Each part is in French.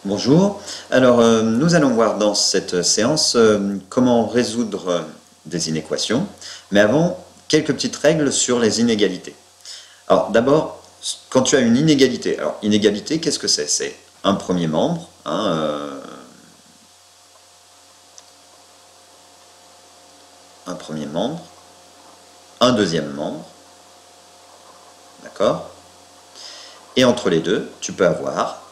Bonjour. Alors, nous allons voir dans cette séance comment résoudre des inéquations. Mais avant, quelques petites règles sur les inégalités. Alors, d'abord, quand tu as une inégalité, alors inégalité, qu'est-ce que c'est? C'est un premier membre, un premier membre, un deuxième membre, d'accord? Et entre les deux, tu peux avoir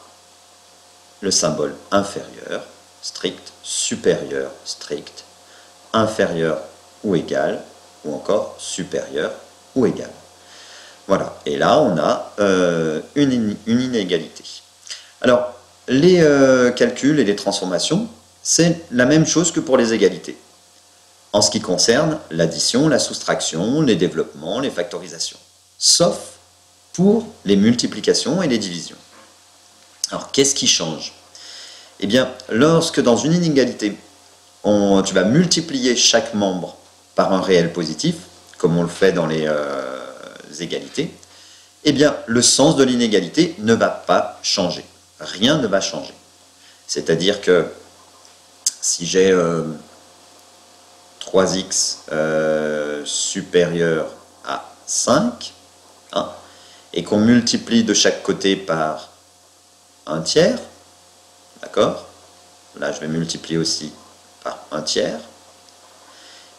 le symbole inférieur, strict, supérieur, strict, inférieur ou égal, ou encore supérieur ou égal. Voilà, et là on a une inégalité. Alors, les calculs et les transformations, c'est la même chose que pour les égalités, en ce qui concerne l'addition, la soustraction, les développements, les factorisations, sauf pour les multiplications et les divisions. Alors, qu'est-ce qui change? Eh bien, lorsque dans une inégalité, tu vas multiplier chaque membre par un réel positif, comme on le fait dans les égalités, eh bien, le sens de l'inégalité ne va pas changer. Rien ne va changer. C'est-à-dire que si j'ai 3x supérieur à 5, et qu'on multiplie de chaque côté par un tiers, d'accord? Là, je vais multiplier aussi par un tiers.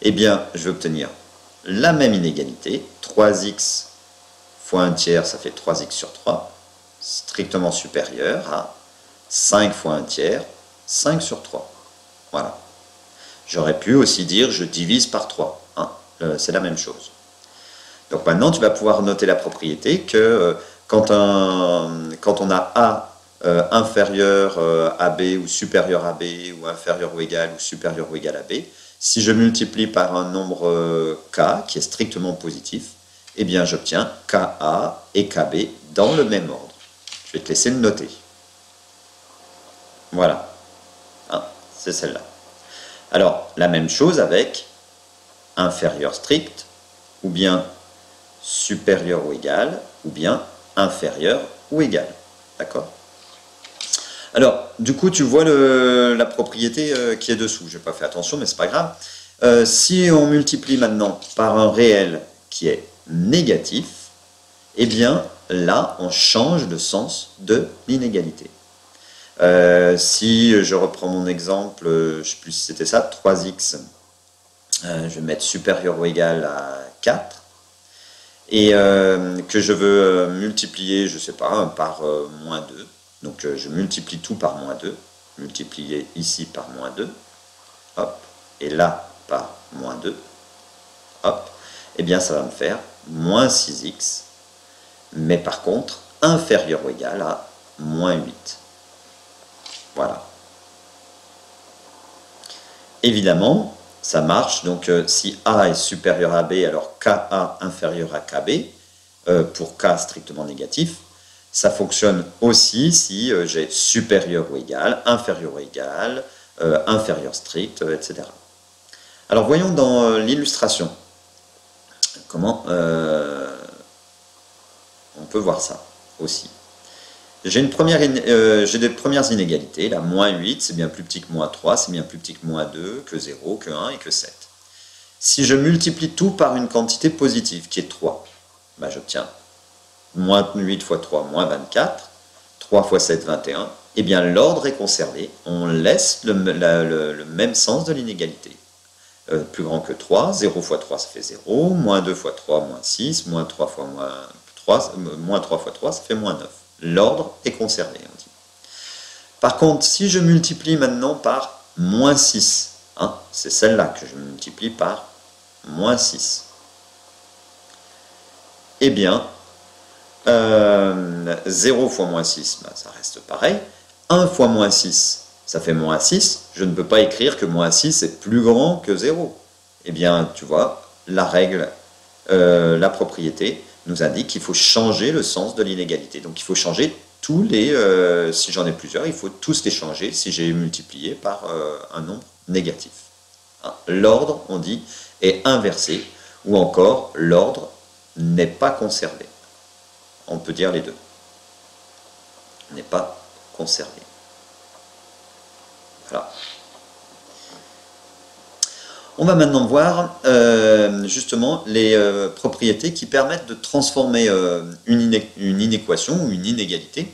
Eh bien, je vais obtenir la même inégalité. 3x fois un tiers, ça fait 3x sur 3, strictement supérieur à 5 fois un tiers, 5 sur 3. Voilà. J'aurais pu aussi dire je divise par 3. C'est la même chose. Donc maintenant, tu vas pouvoir noter la propriété que quand on a A inférieur à B ou supérieur à B ou inférieur ou supérieur ou égal à B, si je multiplie par un nombre K qui est strictement positif, eh bien j'obtiens KA et KB dans le même ordre. Je vais te laisser le noter. Voilà. C'est celle-là. Alors, la même chose avec inférieur strict, ou bien supérieur ou égal, ou bien inférieur ou égal. D'accord? Alors, du coup, tu vois la propriété qui est dessous. Je n'ai pas fait attention, mais ce n'est pas grave. Si on multiplie maintenant par un réel qui est négatif, eh bien, là, on change le sens de l'inégalité. Si je reprends mon exemple, je ne sais plus si c'était ça, 3x, je vais mettre supérieur ou égal à 4, et que je veux multiplier, je ne sais pas, par moins 2. Donc je multiplie tout par moins 2, multiplier ici par moins 2, hop, et là par moins 2, hop, et bien ça va me faire moins 6x, mais par contre inférieur ou égal à moins 8. Voilà. Évidemment, ça marche, donc si A est supérieur à B, alors KA inférieur à KB, pour K strictement négatif, ça fonctionne aussi si j'ai supérieur ou égal, inférieur ou égal, inférieur strict, etc. Alors voyons dans l'illustration comment on peut voir ça aussi. J'ai des premières inégalités, là, moins 8, c'est bien plus petit que moins 3, c'est bien plus petit que moins 2, que 0, que 1 et que 7. Si je multiplie tout par une quantité positive, qui est 3, ben j'obtiens moins 8 fois 3, moins 24, 3 fois 7, 21, eh bien l'ordre est conservé, on laisse le même sens de l'inégalité. Plus grand que 3, 0 fois 3 ça fait 0, moins 2 fois 3, moins 6, moins 3 fois moins 3, moins 3 fois 3 ça fait moins 9. L'ordre est conservé, on dit. Par contre, si je multiplie maintenant par moins 6, c'est celle-là que je multiplie par moins 6, eh bien, 0 fois moins 6, ça reste pareil. 1 fois moins 6, ça fait moins 6. Je ne peux pas écrire que moins 6 est plus grand que 0. Eh bien, tu vois, la règle, la propriété, nous indique qu'il faut changer le sens de l'inégalité. Donc il faut changer tous les... si j'en ai plusieurs, il faut tous les changer si j'ai multiplié par un nombre négatif. L'ordre, on dit, est inversé, ou encore l'ordre n'est pas conservé. On peut dire les deux. N'est pas conservé. Voilà. On va maintenant voir justement les propriétés qui permettent de transformer une inéquation ou une inégalité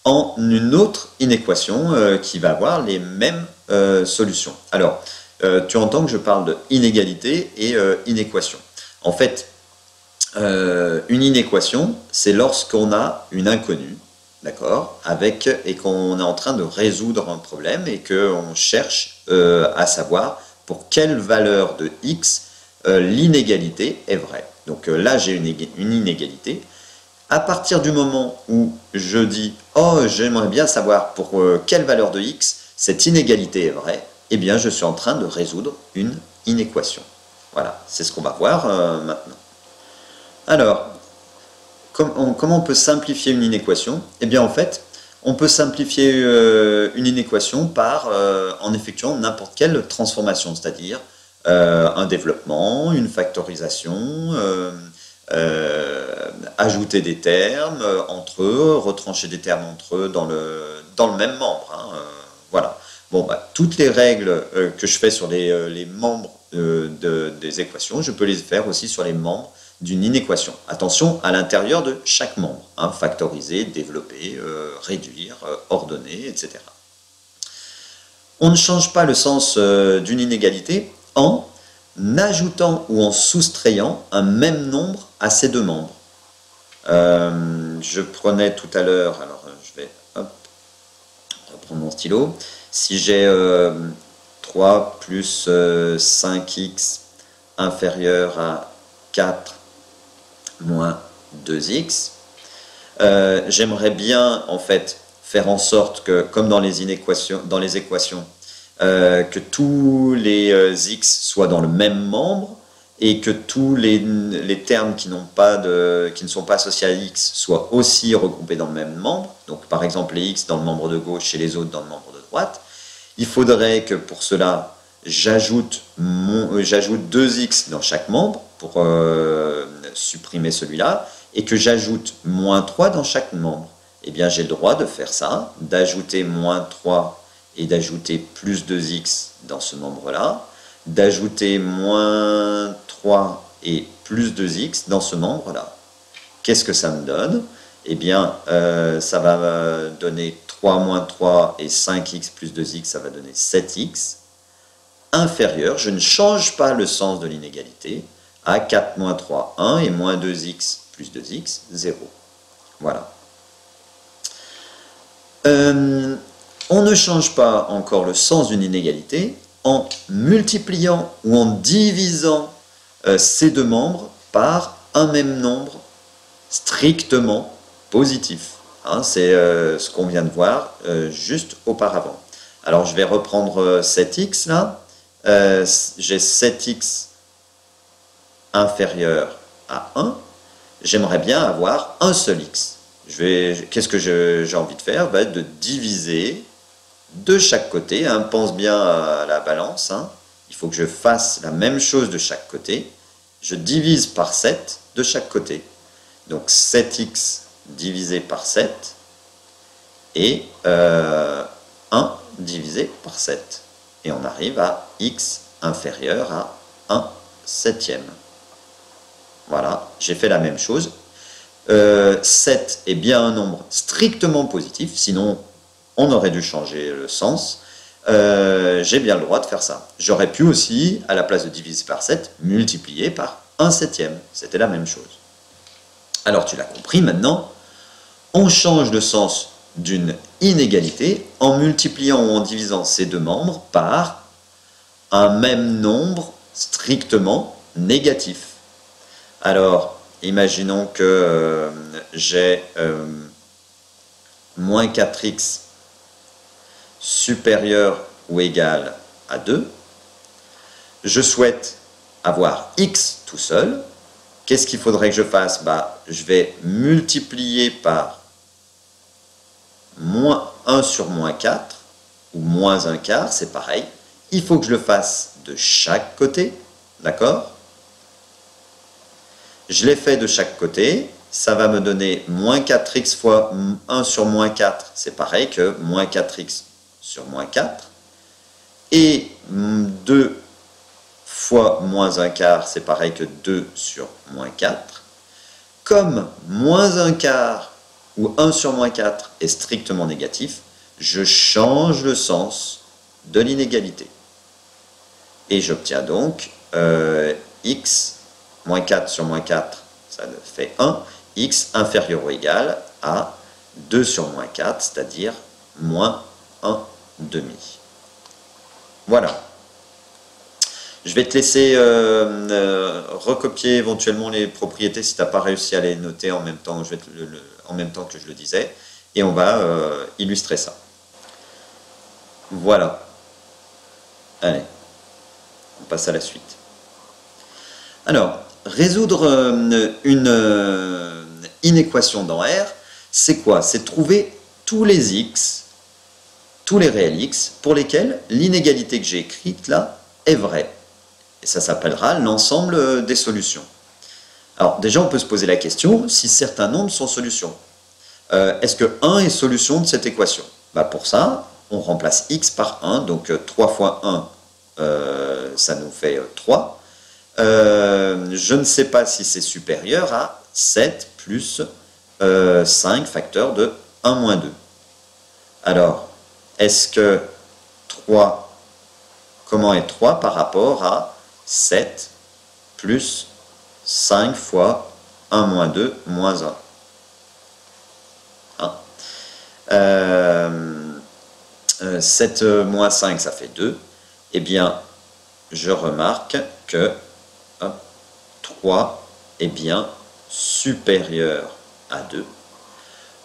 en une autre inéquation qui va avoir les mêmes solutions. Alors, tu entends que je parle de inégalité et inéquation. En fait, une inéquation, c'est lorsqu'on a une inconnue, d'accord, et qu'on est en train de résoudre un problème et qu'on cherche à savoir pour quelle valeur de x l'inégalité est vraie. Donc là, j'ai une inégalité. À partir du moment où je dis « Oh, j'aimerais bien savoir pour quelle valeur de x cette inégalité est vraie », eh bien, je suis en train de résoudre une inéquation. Voilà, c'est ce qu'on va voir maintenant. Alors, comment on peut simplifier une inéquation? Eh bien, en fait, on peut simplifier une inéquation en effectuant n'importe quelle transformation, c'est-à-dire un développement, une factorisation, ajouter des termes entre eux, retrancher des termes entre eux dans le même membre. Hein, voilà. Bon, bah, toutes les règles que je fais sur les membres des équations, je peux les faire aussi sur les membres d'une inéquation. Attention à l'intérieur de chaque membre, hein, factoriser, développer, réduire, ordonner, etc. On ne change pas le sens d'une inégalité en ajoutant ou en soustrayant un même nombre à ces deux membres. Je prenais tout à l'heure, alors je vais reprendre mon stylo, si j'ai 3 plus 5x inférieur à 4 moins 2x. J'aimerais bien en fait faire en sorte que, comme dans les équations, que tous les x soient dans le même membre et que tous les termes qui ne sont pas associés à x soient aussi regroupés dans le même membre. Donc par exemple les x dans le membre de gauche et les autres dans le membre de droite. Il faudrait que pour cela j'ajoute 2x dans chaque membre pour supprimer celui-là, et que j'ajoute moins 3 dans chaque membre. Eh bien, j'ai le droit de faire ça, d'ajouter moins 3 et d'ajouter plus 2x dans ce membre-là, d'ajouter moins 3 et plus 2x dans ce membre-là. Qu'est-ce que ça me donne? Eh bien, ça va me donner 3 moins 3 et 5x plus 2x, ça va donner 7x. Inférieur, je ne change pas le sens de l'inégalité, à 4 moins 3, 1 et moins 2x plus 2x, 0. Voilà. On ne change pas encore le sens d'une inégalité en multipliant ou en divisant ces deux membres par un même nombre strictement positif. Hein, c'est ce qu'on vient de voir juste auparavant. Alors je vais reprendre 7x là. J'ai 7x inférieur à 1, j'aimerais bien avoir un seul x. Qu'est-ce que j'ai envie de faire? De diviser de chaque côté. Hein, pense bien à la balance. Hein. Il faut que je fasse la même chose de chaque côté. Je divise par 7 de chaque côté. Donc 7x divisé par 7 et 1 divisé par 7. Et on arrive à x inférieur à 1 septième. Voilà, j'ai fait la même chose. 7 est bien un nombre strictement positif, sinon on aurait dû changer le sens. J'ai bien le droit de faire ça. J'aurais pu aussi, à la place de diviser par 7, multiplier par 1 septième. C'était la même chose. Alors tu l'as compris maintenant, on change le sens d'une inégalité en multipliant ou en divisant ces deux membres par un même nombre strictement négatif. Alors, imaginons que j'ai moins 4x supérieur ou égal à 2. Je souhaite avoir x tout seul. Qu'est-ce qu'il faudrait que je fasse? Je vais multiplier par moins 1 sur moins 4, ou moins 1 quart, c'est pareil. Il faut que je le fasse de chaque côté, d'accord? Je l'ai fait de chaque côté, ça va me donner moins 4x fois 1 sur moins 4, c'est pareil que moins 4x sur moins 4. Et 2 fois moins 1 quart, c'est pareil que 2 sur moins 4. Comme moins 1 quart ou 1 sur moins 4 est strictement négatif, je change le sens de l'inégalité. Et j'obtiens donc x, moins 4 sur moins 4, ça fait 1, x inférieur ou égal à 2 sur moins 4, c'est-à-dire moins 1 demi. Voilà. Je vais te laisser recopier éventuellement les propriétés si tu n'as pas réussi à les noter en même temps, en même temps que je le disais. Et on va illustrer ça. Voilà. Allez, on passe à la suite. Alors, résoudre une inéquation dans R, c'est quoi? C'est trouver tous les x, tous les réels x, pour lesquels l'inégalité que j'ai écrite là est vraie. Et ça s'appellera l'ensemble des solutions. Alors déjà, on peut se poser la question si certains nombres sont solutions. Est-ce que 1 est solution de cette équation? Pour ça, on remplace x par 1, donc 3 fois 1, ça nous fait 3. Je ne sais pas si c'est supérieur à 7 plus 5 facteur de 1 moins 2. Alors, est-ce que 3, comment est 3 par rapport à 7 plus 5 fois 1 moins 2 moins 1. Hein? 7 moins 5, ça fait 2. Eh bien, je remarque que 3 est bien supérieur à 2.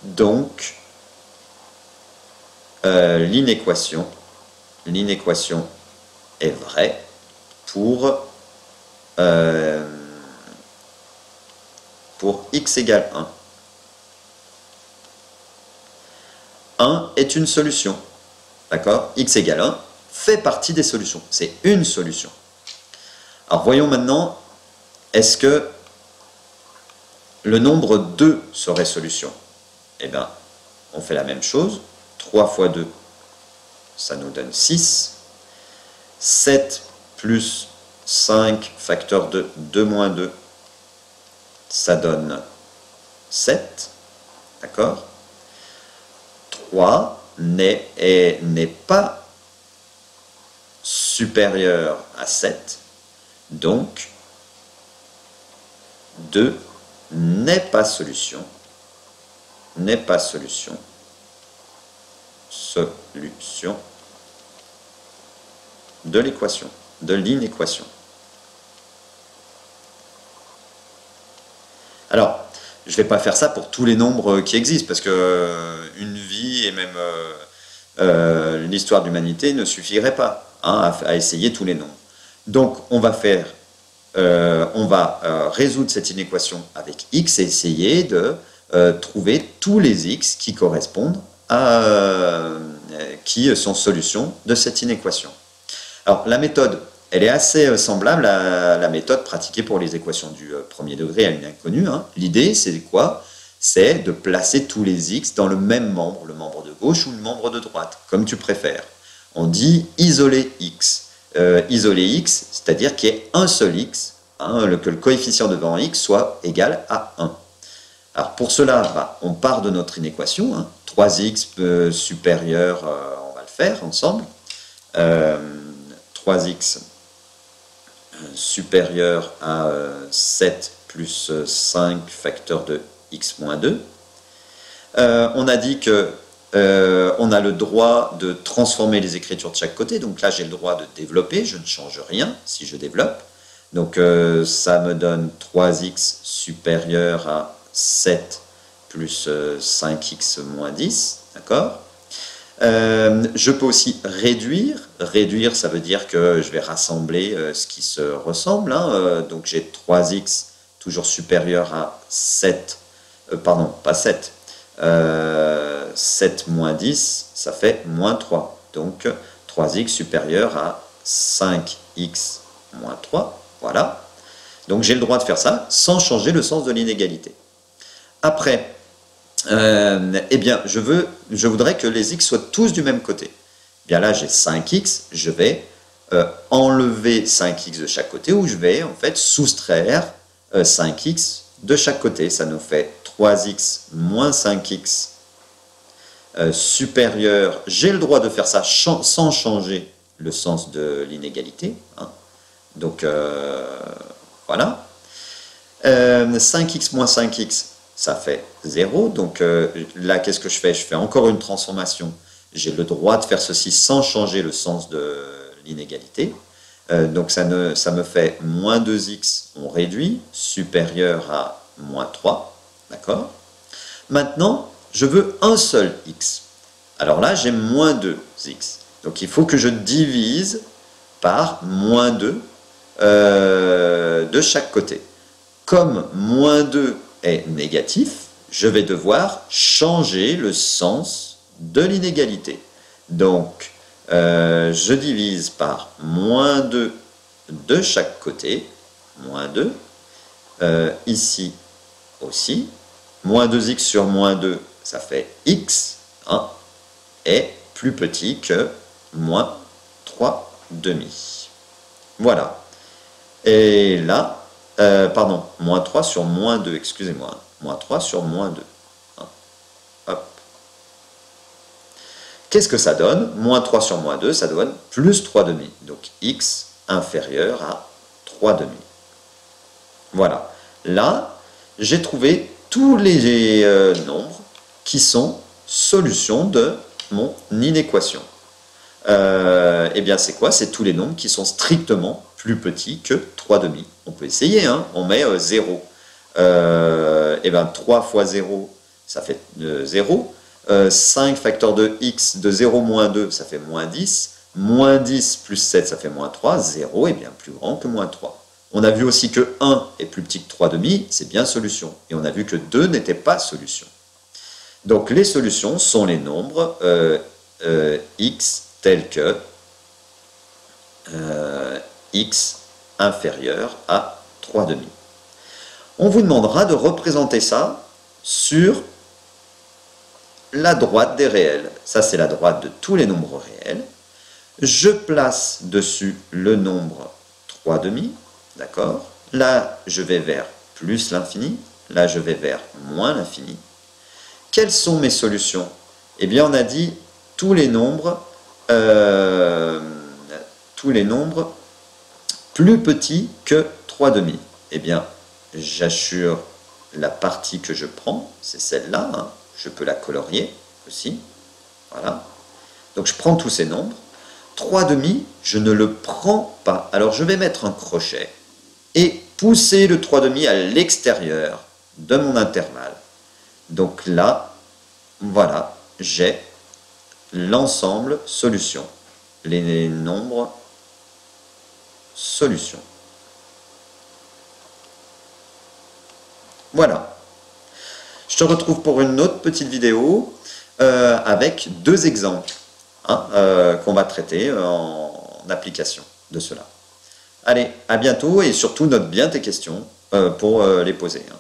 Donc, l'inéquation est vraie pour x égale 1. 1 est une solution. D'accord? X égale 1 fait partie des solutions. C'est une solution. Alors voyons maintenant, est-ce que le nombre 2 serait solution? Eh bien, on fait la même chose. 3 fois 2, ça nous donne 6. 7 plus 5 facteur de 2 moins 2, ça donne 7. D'accord? 3 n'est pas supérieur à 7. Donc, 2 n'est pas solution. N'est pas solution. Solution de l'équation, de l'inéquation. Alors, je ne vais pas faire ça pour tous les nombres qui existent, parce que une vie et même l'histoire de l'humanité ne suffirait pas à essayer tous les nombres. Donc, on va résoudre cette inéquation avec x et essayer de trouver tous les x qui correspondent qui sont solutions de cette inéquation. Alors, la méthode, elle est assez semblable à la méthode pratiquée pour les équations du premier degré à une inconnue. L'idée, c'est quoi? C'est de placer tous les x dans le même membre, le membre de gauche ou le membre de droite, comme tu préfères. On dit isoler x. Isoler x, c'est-à-dire qu'il y ait un seul x, que le coefficient devant x soit égal à 1. Alors pour cela, on part de notre inéquation, 3x supérieur, on va le faire ensemble, 3x supérieur à 7 plus 5 facteur de x moins 2. On a dit que on a le droit de transformer les écritures de chaque côté, donc là j'ai le droit de développer, je ne change rien si je développe. Donc ça me donne 3x supérieur à 7 plus 5x moins 10, d'accord? Je peux aussi réduire. Réduire, ça veut dire que je vais rassembler ce qui se ressemble. Donc j'ai 3x toujours supérieur à 7, pardon, pas 7, 7 moins 10, ça fait moins 3. Donc 3x supérieur à 5x moins 3, voilà. Donc j'ai le droit de faire ça sans changer le sens de l'inégalité. Après, eh bien, je voudrais que les x soient tous du même côté. Bien là, j'ai 5x, je vais enlever 5x de chaque côté, ou je vais en fait soustraire 5x de chaque côté. Ça nous fait 3x moins 5x supérieur. J'ai le droit de faire ça sans changer le sens de l'inégalité. Hein. Donc voilà. 5x moins 5x, ça fait 0. Donc là, qu'est-ce que je fais? Je fais encore une transformation. J'ai le droit de faire ceci sans changer le sens de l'inégalité. Donc ça me fait moins 2x, on réduit, supérieur à moins 3. D'accord? Maintenant, je veux un seul x. Alors là, j'ai moins 2x. Donc il faut que je divise par moins 2 de chaque côté. Comme moins 2 est négatif, je vais devoir changer le sens de l'inégalité. Donc, je divise par moins 2 de chaque côté, moins 2, ici aussi, moins 2x sur moins 2, ça fait x, hein, est plus petit que moins 3 demi. Voilà. Et là, pardon, moins 3 sur moins 2, excusez-moi, moins 3 sur moins 2. Hein. Hop. Qu'est-ce que ça donne? Moins 3 sur moins 2, ça donne plus 3 demi. Donc x inférieur à 3 demi. Voilà. Là, j'ai trouvé tous les nombres qui sont solutions de mon inéquation. Eh bien, c'est quoi? C'est tous les nombres qui sont strictement plus petits que 3 demi. On peut essayer, hein? On met 0. Eh bien, 3 fois 0, ça fait 0. 5 facteur de x de 0 moins 2, ça fait moins 10. Moins 10 plus 7, ça fait moins 3. 0 est bien plus grand que moins 3. On a vu aussi que 1 est plus petit que 3 demi, c'est bien solution. Et on a vu que 2 n'était pas solution. Donc les solutions sont les nombres x tels que x inférieur à 3 demi. On vous demandera de représenter ça sur la droite des réels. Ça, c'est la droite de tous les nombres réels. Je place dessus le nombre 3 demi. D'accord? Là, je vais vers plus l'infini. Là, je vais vers moins l'infini. Quelles sont mes solutions? Eh bien, on a dit tous les nombres plus petits que 3 demi. Eh bien, j'assure la partie que je prends, c'est celle-là. Hein. Je peux la colorier aussi. Voilà. Donc, je prends tous ces nombres. 3 demi, je ne le prends pas. Alors, je vais mettre un crochet et pousser le 3 demi à l'extérieur de mon intervalle. Donc là, voilà, j'ai l'ensemble solution. Les nombres solutions. Voilà. Je te retrouve pour une autre petite vidéo avec 2 exemples hein, qu'on va traiter en application de cela. Allez, à bientôt et surtout note bien tes questions pour les poser. Hein.